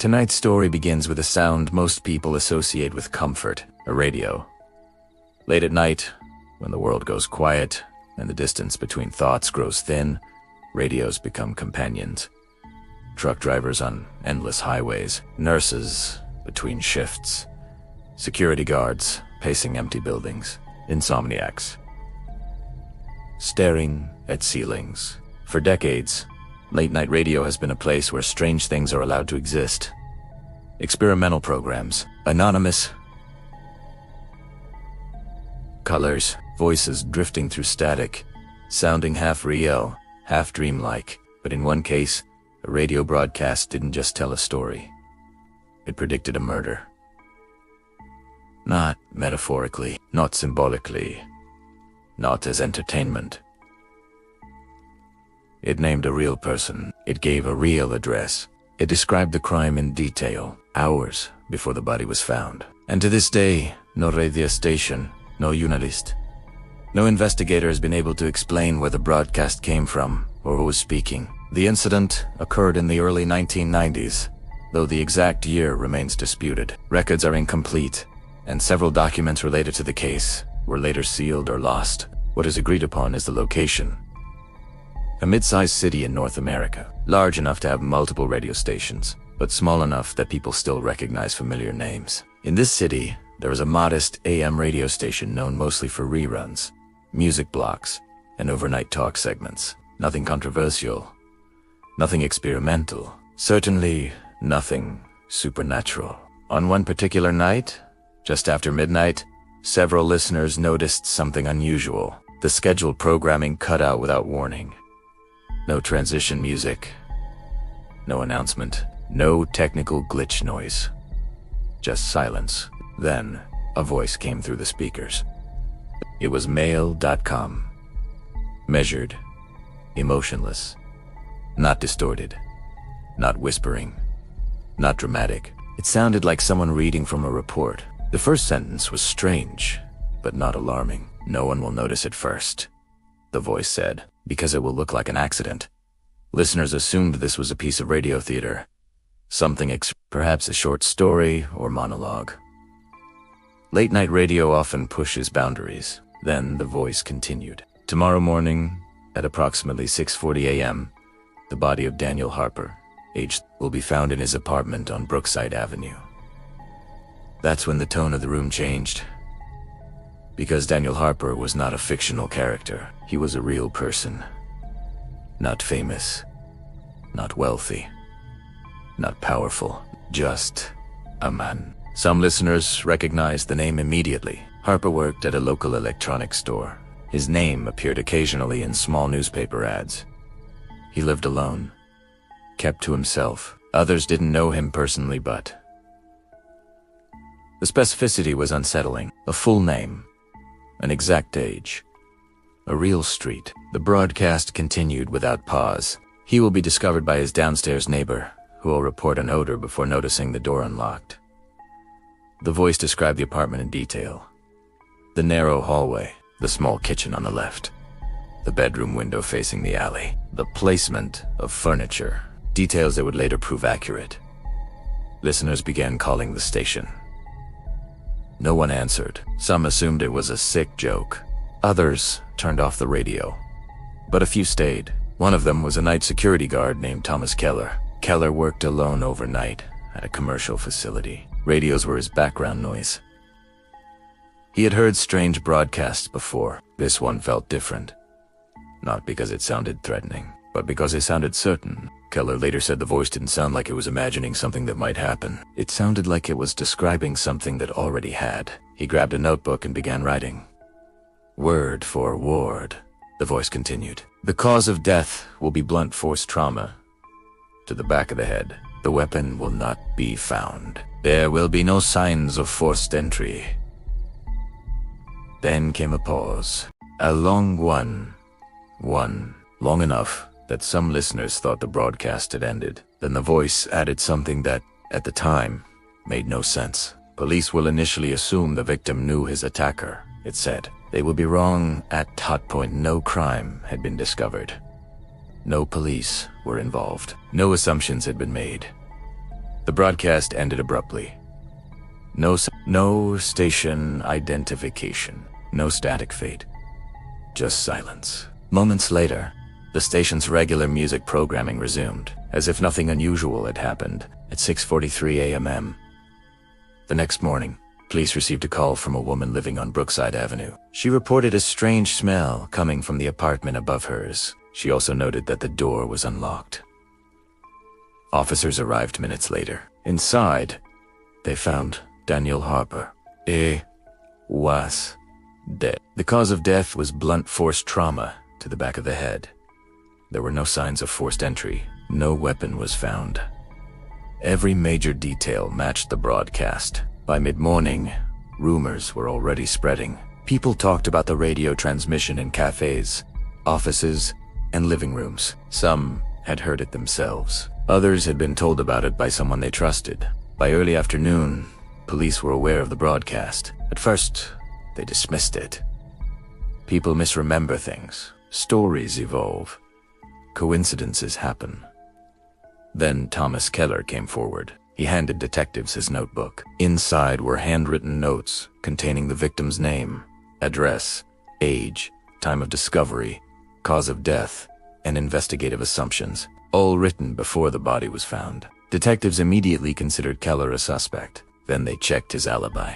Tonight's story begins with a sound most people associate with comfort, a radio. Late at night, when the world goes quiet and the distance between thoughts grows thin, radios become companions. Truck drivers on endless highways, nurses between shifts, security guards pacing empty buildings, insomniacs staring at ceilings. For decades, late-night radio has been a place where strange things are allowed to exist. Experimental programs, anonymous colors, voices drifting through static, sounding half real, half dreamlike. But in one case, a radio broadcast didn't just tell a story. It predicted a murder. Not metaphorically, not symbolically, not as entertainment. It named a real person. It gave a real address. It described the crime in detail, hours before the body was found. And to this day, no radio station, no journalist, no investigator has been able to explain where the broadcast came from or who was speaking. The incident occurred in the early 1990s, though the exact year remains disputed. Records are incomplete, and several documents related to the case were later sealed or lost. What is agreed upon is the location. A mid-sized city in North America, large enough to have multiple radio stations, but small enough that people still recognize familiar names. In this city, there is a modest AM radio station known mostly for reruns, music blocks, and overnight talk segments. Nothing controversial, nothing experimental, certainly nothing supernatural. On one particular night, just after midnight, several listeners noticed something unusual. The scheduled programming cut out without warning. No transition music, no announcement, no technical glitch noise, just silence. Then, a voice came through the speakers. It was male.com. Measured, emotionless, not distorted, not whispering, not dramatic. It sounded like someone reading from a report. The first sentence was strange, but not alarming. No one will notice at first, the voice said, because it will look like an accident. Listeners assumed this was a piece of radio theater, something perhaps a short story or monologue. Late-night radio often pushes boundaries. Then the voice continued. Tomorrow morning, at approximately 6:40 a.m., the body of Daniel Harper, aged, will be found in his apartment on Brookside Avenue. That's when the tone of the room changed. Because Daniel Harper was not a fictional character. He was a real person. Not famous, not wealthy, not powerful, just a man. Some listeners recognized the name immediately. Harper worked at a local electronics store. His name appeared occasionally in small newspaper ads. He lived alone, kept to himself. Others didn't know him personally, but the specificity was unsettling. A full name, an exact age, a real street. The broadcast continued without pause. He will be discovered by his downstairs neighbor, who will report an odor before noticing the door unlocked. The voice described the apartment in detail. The narrow hallway, the small kitchen on the left, the bedroom window facing the alley, the placement of furniture, details that would later prove accurate. Listeners began calling the station. No one answered. Some assumed it was a sick joke. Others turned off the radio. But a few stayed. One of them was a night security guard named Thomas Keller. Keller worked alone overnight at a commercial facility. Radios were his background noise. He had heard strange broadcasts before. This one felt different. Not because it sounded threatening, but because it sounded certain. Keller later said the voice didn't sound like it was imagining something that might happen. It sounded like it was describing something that already had. He grabbed a notebook and began writing. Word for word, the voice continued. The cause of death will be blunt force trauma to the back of the head. The weapon will not be found. There will be no signs of forced entry. Then came a pause. A long one. Long enough that some listeners thought the broadcast had ended. Then the voice added something that, at the time, made no sense. Police will initially assume the victim knew his attacker, it said. They will be wrong at that point. No crime had been discovered. No police were involved. No assumptions had been made. The broadcast ended abruptly. No station identification, no static fade, just silence. Moments later, the station's regular music programming resumed, as if nothing unusual had happened, at 6:43 a.m. The next morning, police received a call from a woman living on Brookside Avenue. She reported a strange smell coming from the apartment above hers. She also noted that the door was unlocked. Officers arrived minutes later. Inside, they found Daniel Harper. He was dead. The cause of death was blunt force trauma to the back of the head. There were no signs of forced entry. No weapon was found. Every major detail matched the broadcast. By mid-morning, rumors were already spreading. People talked about the radio transmission in cafes, offices, and living rooms. Some had heard it themselves. Others had been told about it by someone they trusted. By early afternoon, police were aware of the broadcast. At first, they dismissed it. People misremember things. Stories evolve. Coincidences happen. Then Thomas Keller came forward. He handed detectives his notebook. Inside were handwritten notes containing the victim's name, address, age, time of discovery, cause of death, and investigative assumptions, all written before the body was found. Detectives immediately considered Keller a suspect. Then they checked his alibi.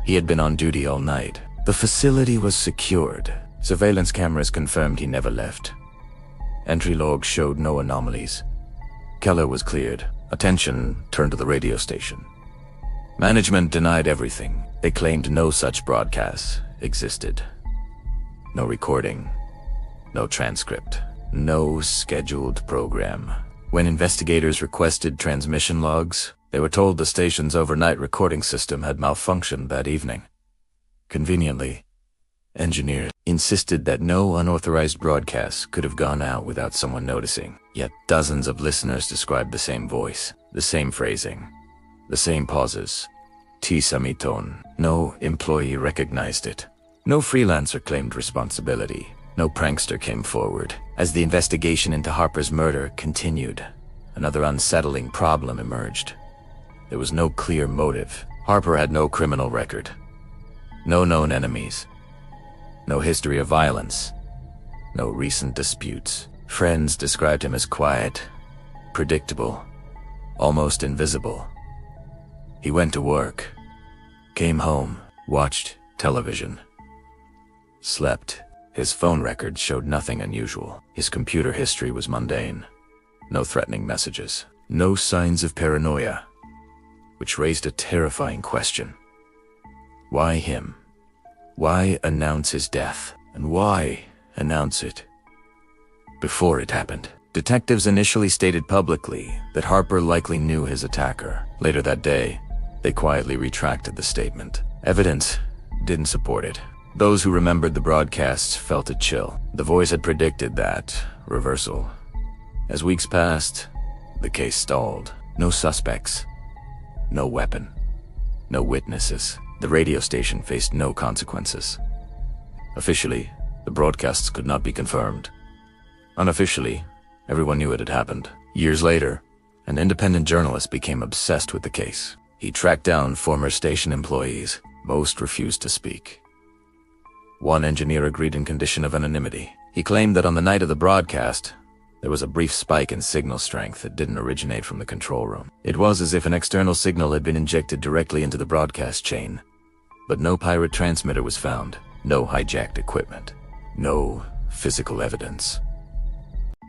He had been on duty all night. The facility was secured. Surveillance cameras confirmed he never left. Entry logs showed no anomalies. Keller was cleared. Attention turned to the radio station. Management denied everything. They claimed no such broadcasts existed. No recording, no transcript, no scheduled program. When investigators requested transmission logs, they were told the station's overnight recording system had malfunctioned that evening. Conveniently, engineers insisted that no unauthorized broadcasts could have gone out without someone noticing. Yet dozens of listeners described the same voice, the same phrasing, the same pauses. Tisamiton. No employee recognized it. No freelancer claimed responsibility. No prankster came forward. As the investigation into Harper's murder continued, another unsettling problem emerged. There was no clear motive. Harper had no criminal record, no known enemies, no history of violence, no recent disputes. Friends described him as quiet, predictable, almost invisible. He went to work, came home, watched television, slept. His phone records showed nothing unusual. His computer history was mundane. No threatening messages, no signs of paranoia, which raised a terrifying question. Why him? Why announce his death? And why announce it before it happened? Detectives initially stated publicly that Harper likely knew his attacker. Later that day, they quietly retracted the statement. Evidence didn't support it. Those who remembered the broadcasts felt a chill. The voice had predicted that reversal. As weeks passed, the case stalled. No suspects, no weapon, no witnesses. The radio station faced no consequences. Officially, the broadcasts could not be confirmed. Unofficially, everyone knew it had happened. Years later, an independent journalist became obsessed with the case. He tracked down former station employees. Most refused to speak. One engineer agreed in condition of anonymity. He claimed that on the night of the broadcast, there was a brief spike in signal strength that didn't originate from the control room. It was as if an external signal had been injected directly into the broadcast chain. But no pirate transmitter was found, no hijacked equipment, no physical evidence.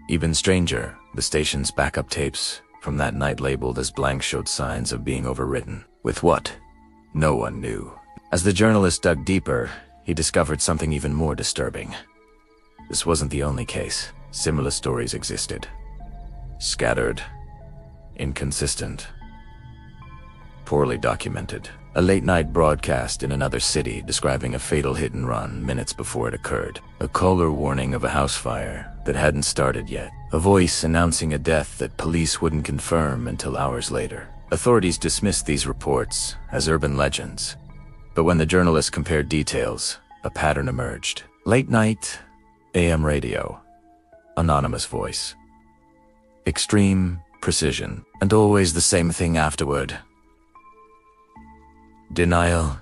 Even stranger, the station's backup tapes from that night labeled as blank showed signs of being overwritten. With what? No one knew. As the journalist dug deeper, he discovered something even more disturbing. This wasn't the only case. Similar stories existed. Scattered, inconsistent, poorly documented. A late-night broadcast in another city describing a fatal hit-and-run minutes before it occurred. A caller warning of a house fire that hadn't started yet. A voice announcing a death that police wouldn't confirm until hours later. Authorities dismissed these reports as urban legends. But when the journalists compared details, a pattern emerged. Late night, AM radio. Anonymous voice. Extreme precision, and always the same thing afterward. Denial.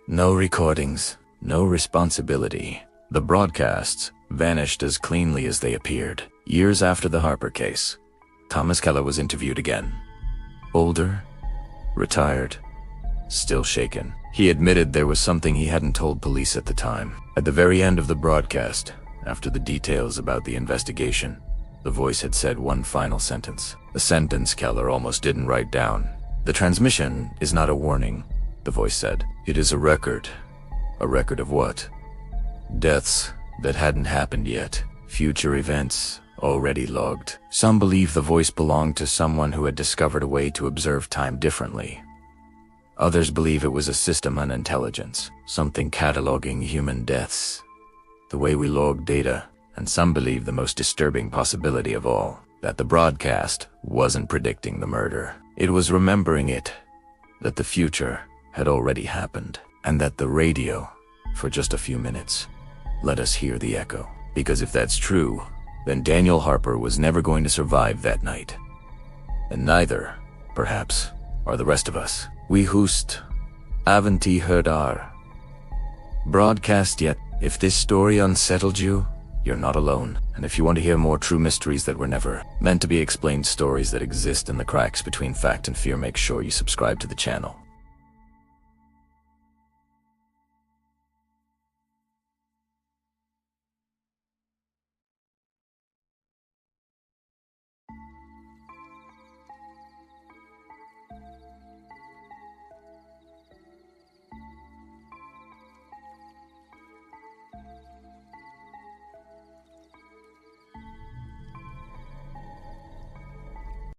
No recordings, no responsibility. The broadcasts vanished as cleanly as they appeared. Years after the Harper case, Thomas Keller was interviewed again. Older, retired, still shaken. He admitted there was something he hadn't told police at the time. At the very end of the broadcast, after the details about the investigation, the voice had said one final sentence. A sentence Keller almost didn't write down. "The transmission is not a warning," the voice said. "It is a record." A record of what? Deaths that hadn't happened yet. Future events already logged. Some believe the voice belonged to someone who had discovered a way to observe time differently. Others believe it was a system on intelligence, something cataloging human deaths, the way we log data. And some believe the most disturbing possibility of all, that the broadcast wasn't predicting the murder. It was remembering it, that the future had already happened, and that the radio, for just a few minutes, let us hear the echo. Because if that's true, then Daniel Harper was never going to survive that night. And neither, perhaps, are the rest of us. We host Avanti heard our broadcast yet. If this story unsettled you, you're not alone. And if you want to hear more true mysteries that were never meant to be explained, stories that exist in the cracks between fact and fear, make sure you subscribe to the channel.